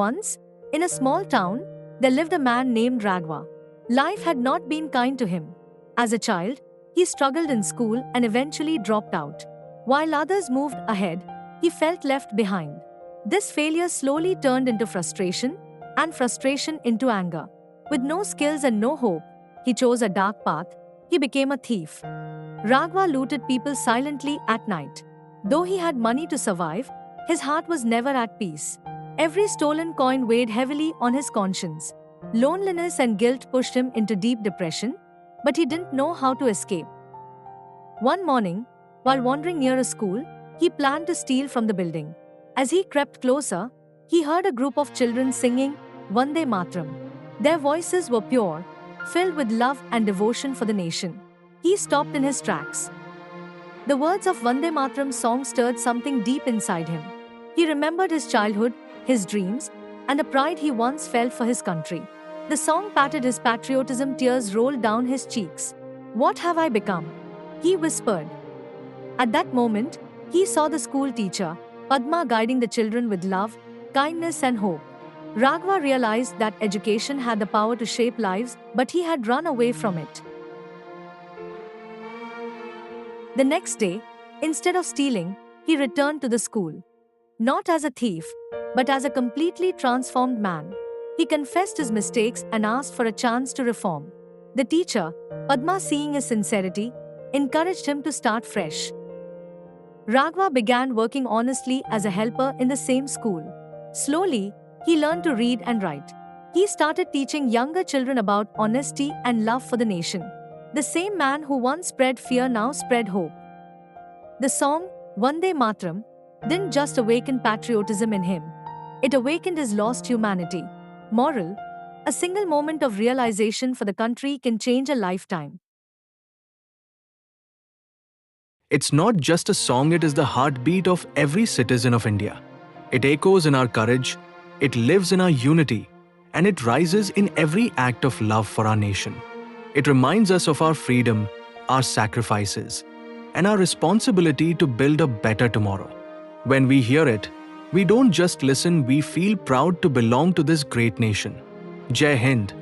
Once, in a small town, there lived a man named Raghav. Life had not been kind to him. As a child, he struggled in school and eventually dropped out. While others moved ahead, he felt left behind. This failure slowly turned into frustration, and frustration into anger. With no skills and no hope, he chose a dark path. He became a thief. Raghav looted people silently at night. Though he had money to survive, his heart was never at peace. Every stolen coin weighed heavily on his conscience. Loneliness and guilt pushed him into deep depression, but he didn't know how to escape. One morning, while wandering near a school, he planned to steal from the building. As he crept closer, he heard a group of children singing Vande Mataram. Their voices were pure, filled with love and devotion for the nation. He stopped in his tracks. The words of Vande Mataram song stirred something deep inside him. He remembered his childhood, his dreams, and the pride he once felt for his country. The song patted his patriotism, tears rolled down his cheeks. "What have I become?" he whispered. At that moment, he saw the school teacher, Padma, guiding the children with love, kindness, and hope. Raghav realized that education had the power to shape lives, but he had run away from it. The next day, instead of stealing, he returned to the school. Not as a thief, but as a completely transformed man. He confessed his mistakes and asked for a chance to reform. The teacher, Padma, seeing his sincerity, encouraged him to start fresh. Raghav began working honestly as a helper in the same school. Slowly, he learned to read and write. He started teaching younger children about honesty and love for the nation. The same man who once spread fear now spread hope. The song, Vande Mataram, didn't just awaken patriotism in him. It awakened his lost humanity. Moral: a single moment of realization for the country can change a lifetime. It's not just a song, it is the heartbeat of every citizen of India. It echoes in our courage, it lives in our unity, and it rises in every act of love for our nation. It reminds us of our freedom, our sacrifices, and our responsibility to build a better tomorrow. When we hear it, we don't just listen, we feel proud to belong to this great nation. Jai Hind.